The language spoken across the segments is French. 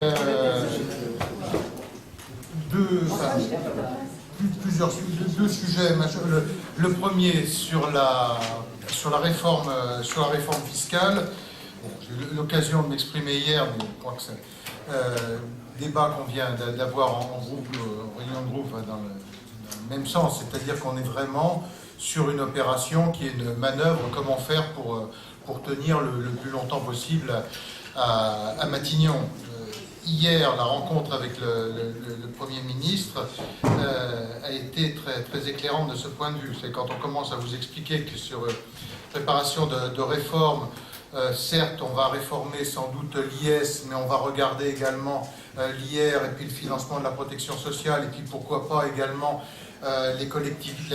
Deux sujets. Le premier sur la réforme fiscale. Bon, j'ai eu l'occasion de m'exprimer hier, mais je crois que c'est débat qu'on vient d'avoir en réunion de groupe dans le même sens, c'est-à-dire qu'on est vraiment sur une opération qui est une manœuvre, comment faire pour tenir le plus longtemps possible à Matignon. Hier, la rencontre avec le Premier ministre a été très, très éclairante de ce point de vue. C'est quand on commence à vous expliquer que sur préparation de réforme, certes, on va réformer sans doute l'IS, mais on va regarder également l'IR et puis le financement de la protection sociale, et puis pourquoi pas également les collectivités,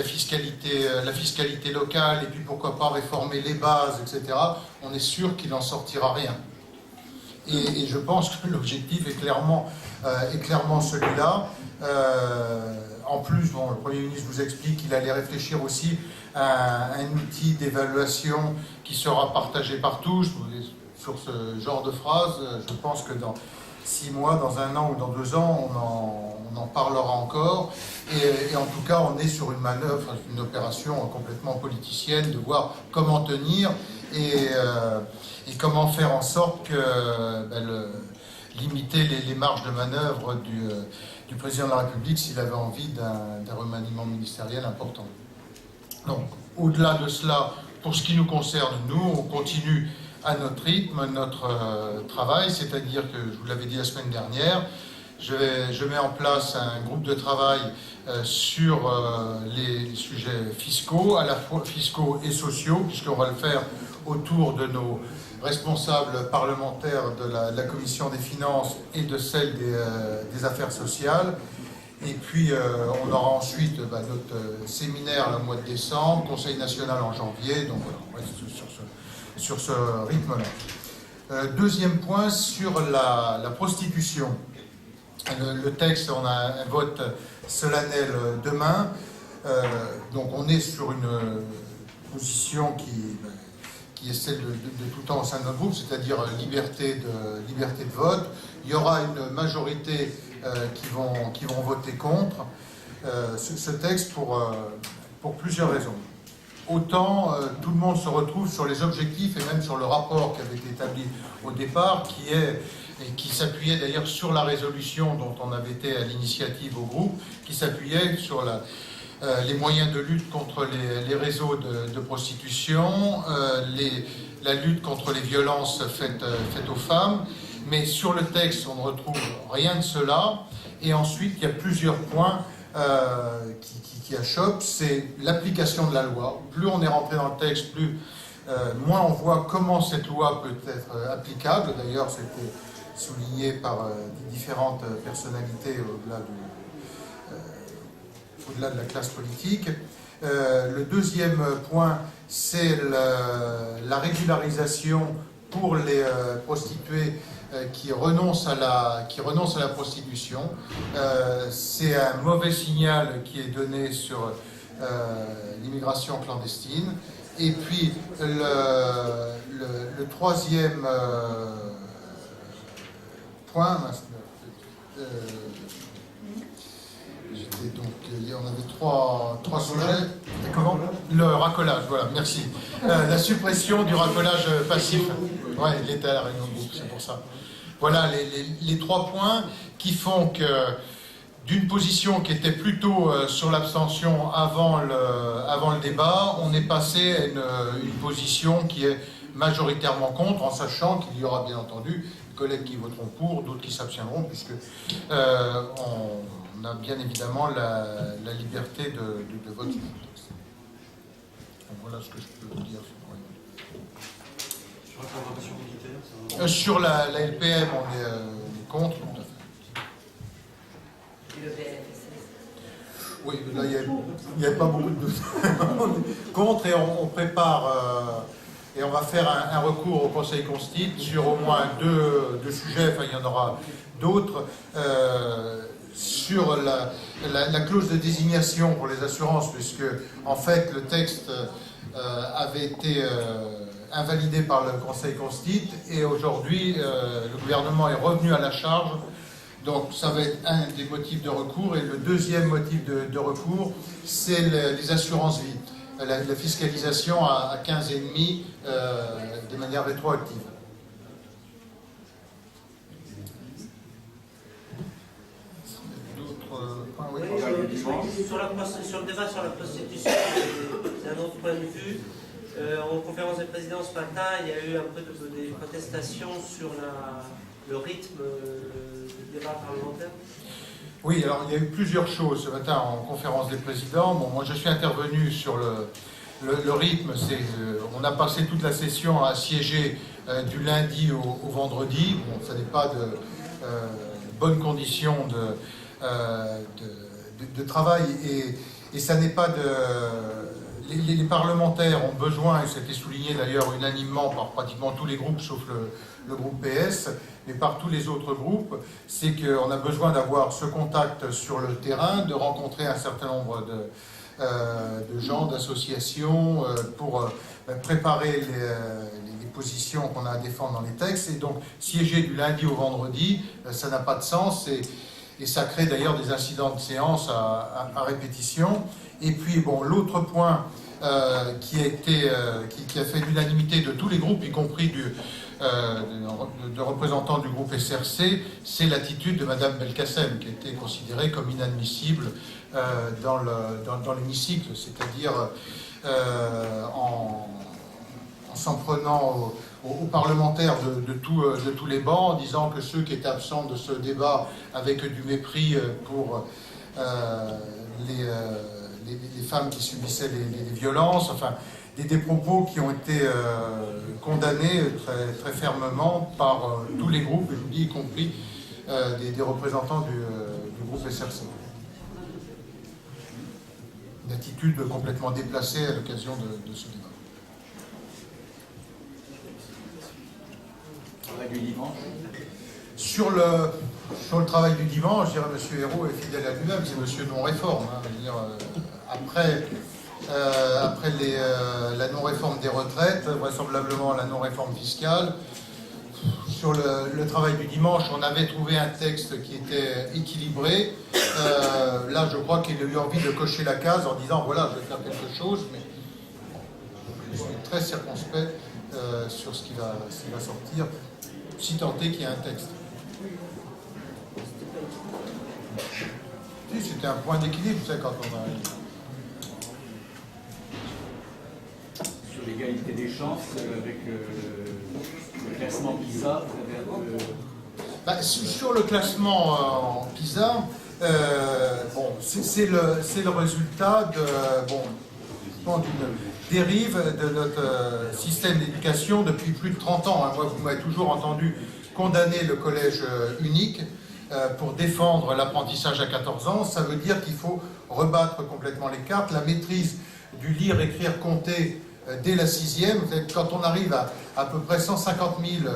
la fiscalité locale, et puis pourquoi pas réformer les bases, etc. On est sûr qu'il n'en sortira rien. Et je pense que l'objectif est clairement celui-là. En plus, bon, le Premier ministre vous explique qu'il allait réfléchir aussi à un outil d'évaluation qui sera partagé par tous. Sur ce genre de phrase, je pense que dans 6 mois, dans 1 an ou dans 2 ans, on en parlera encore. Et en tout cas, on est sur une manœuvre, une opération complètement politicienne, de voir comment tenir et comment faire en sorte que limiter les marges de manœuvre du président de la République s'il avait envie d'un remaniement ministériel important. Donc, au-delà de cela, pour ce qui nous concerne, nous, on continue à notre rythme, notre travail, c'est-à-dire que, je vous l'avais dit la semaine dernière, je mets en place un groupe de travail sur les sujets fiscaux, à la fois fiscaux et sociaux, puisqu'on va le faire autour de nos responsables parlementaires de la Commission des finances et de celle des affaires sociales. Et puis, on aura ensuite notre séminaire le mois de décembre, Conseil national en janvier. Donc voilà, on reste sur ce rythme-là. Deuxième point, sur la prostitution. Le texte, on a un vote solennel demain. Donc on est sur une position qui est celle de tout temps au sein de notre groupe, c'est-à-dire liberté de vote. Il y aura une majorité qui vont voter contre ce texte pour plusieurs raisons. Autant tout le monde se retrouve sur les objectifs et même sur le rapport qui avait été établi au départ, qui s'appuyait d'ailleurs sur la résolution dont on avait été à l'initiative au groupe, qui s'appuyait sur les moyens de lutte contre les réseaux de prostitution, la lutte contre les violences faites aux femmes. Mais sur le texte, on ne retrouve rien de cela. Et ensuite, il y a plusieurs points qui achoppent. C'est l'application de la loi. Plus on est rentré dans le texte, moins on voit comment cette loi peut être applicable. D'ailleurs, c'était souligné par différentes personnalités au-delà de la classe politique. Le deuxième point, c'est la régularisation pour les prostituées qui renoncent à la prostitution. C'est un mauvais signal qui est donné sur l'immigration clandestine. Et puis le troisième point, on avait trois sujets. Comment ? Le racolage, voilà, merci. La suppression du racolage passif. Ouais, il était à la réunion de groupe, c'est pour ça. Voilà les 3 points qui font que d'une position qui était plutôt sur l'abstention avant le débat, on est passé à une position qui est majoritairement contre, en sachant qu'il y aura bien entendu des collègues qui voteront pour, d'autres qui s'abstiendront, puisque on a bien évidemment la liberté de vote sur le texte. Donc voilà ce que je peux vous dire. Sur la programmation militaire, sur la LPM, on est contre, tout à fait. Et le PLFSS. Oui, là, il n'y a pas beaucoup de... on est contre et on prépare... et on va faire un recours au Conseil constitutionnel sur au moins deux sujets, enfin il y en aura d'autres, sur la clause de désignation pour les assurances, puisque en fait le texte avait été invalidé par le Conseil constitutionnel et aujourd'hui le gouvernement est revenu à la charge. Donc ça va être un des motifs de recours. Et le deuxième motif de recours, c'est les assurances vie, la fiscalisation à 15,5 de manière rétroactive. Oui, sur le débat sur la prostitution, d'un autre point de vue, en conférence des présidents ce matin, il y a eu un peu des protestations sur le rythme du débat parlementaire. Oui, alors il y a eu plusieurs choses ce matin en conférence des présidents. Bon, moi je suis intervenu sur le rythme. On a passé toute la session à siéger du lundi au vendredi. Bon, ça n'est pas de bonnes conditions de travail et ça n'est pas de... Les parlementaires ont besoin, et c'était souligné d'ailleurs unanimement par pratiquement tous les groupes sauf le groupe PS, mais par tous les autres groupes, c'est qu'on a besoin d'avoir ce contact sur le terrain, de rencontrer un certain nombre de gens, d'associations pour préparer les positions qu'on a à défendre dans les textes. Et donc siéger du lundi au vendredi, ça n'a pas de sens et ça crée d'ailleurs des incidents de séance à répétition. Et puis bon, l'autre point qui a fait l'unanimité de tous les groupes, y compris de représentants du groupe SRC, c'est l'attitude de Madame Belkacem, qui a été considérée comme inadmissible dans l'hémicycle, c'est-à-dire en s'en prenant aux parlementaires de tous les bancs, en disant que ceux qui étaient absents de ce débat avec du mépris pour les femmes qui subissaient les violences, enfin des propos qui ont été condamnés très, très fermement par tous les groupes, je vous dis y compris des représentants du groupe SRC. Une attitude complètement déplacée à l'occasion de ce débat. Du dimanche. Sur le travail du dimanche, je dirais M. Hérault est fidèle à lui-même, c'est M. non-réforme. Après la non-réforme des retraites, vraisemblablement la non-réforme fiscale, sur le travail du dimanche, on avait trouvé un texte qui était équilibré. Là, je crois qu'il a eu envie de cocher la case en disant, voilà, je vais faire quelque chose, mais je suis très circonspect sur ce qui va sortir, si tant est qu'il y a un texte. Si, c'était un point d'équilibre, vous savez, quand on a... Sur l'égalité des chances, avec le classement PISA, sur le classement en PISA, c'est le résultat d'une dérive de notre système d'éducation depuis plus de 30 ans. Moi, vous m'avez toujours entendu condamner le collège unique pour défendre l'apprentissage à 14 ans. Ça veut dire qu'il faut rebattre complètement les cartes. La maîtrise du lire, écrire, compter dès la 6e, quand on arrive à peu près 150 000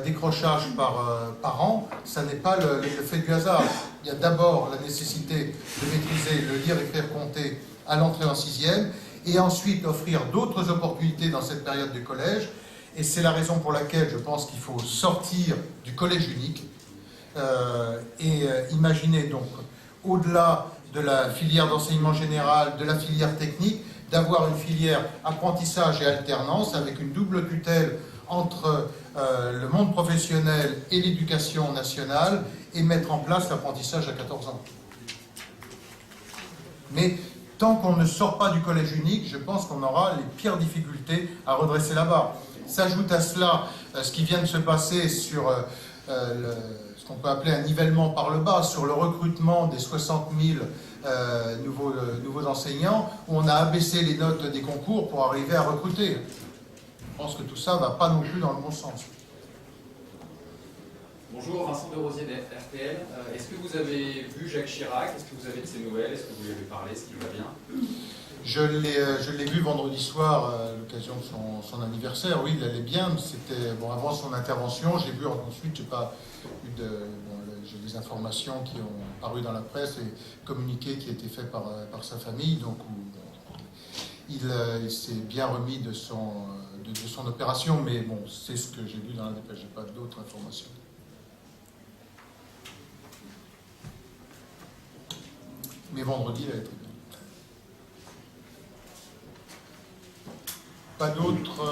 décrochages par an, ça n'est pas le fait du hasard. Il y a d'abord la nécessité de maîtriser le lire, écrire, compter à l'entrée en 6e, et ensuite offrir d'autres opportunités dans cette période du collège. Et c'est la raison pour laquelle je pense qu'il faut sortir du collège unique et imaginer donc, au-delà de la filière d'enseignement général, de la filière technique, d'avoir une filière apprentissage et alternance avec une double tutelle entre le monde professionnel et l'éducation nationale et mettre en place l'apprentissage à 14 ans. Mais tant qu'on ne sort pas du collège unique, je pense qu'on aura les pires difficultés à redresser la barre. S'ajoute à cela ce qui vient de se passer sur ce qu'on peut appeler un nivellement par le bas, sur le recrutement des 60 000 nouveaux enseignants, où on a abaissé les notes des concours pour arriver à recruter. Je pense que tout ça ne va pas non plus dans le bon sens. Bonjour, Vincent de Rosier de RTL. Est-ce que vous avez vu Jacques Chirac? Est-ce que vous avez de ses nouvelles? Est-ce que vous lui avez parlé? Est-ce qu'il va bien? Je l'ai vu vendredi soir à l'occasion de son anniversaire. Oui, il allait bien. C'était avant son intervention. J'ai vu ensuite, j'ai des informations qui ont paru dans la presse et communiqués qui étaient faits par sa famille. Donc, il s'est bien remis de de son opération, mais bon, c'est ce que j'ai lu dans la dépêche, je n'ai pas d'autres informations. Mais vendredi, il allait très bien. Pas d'autres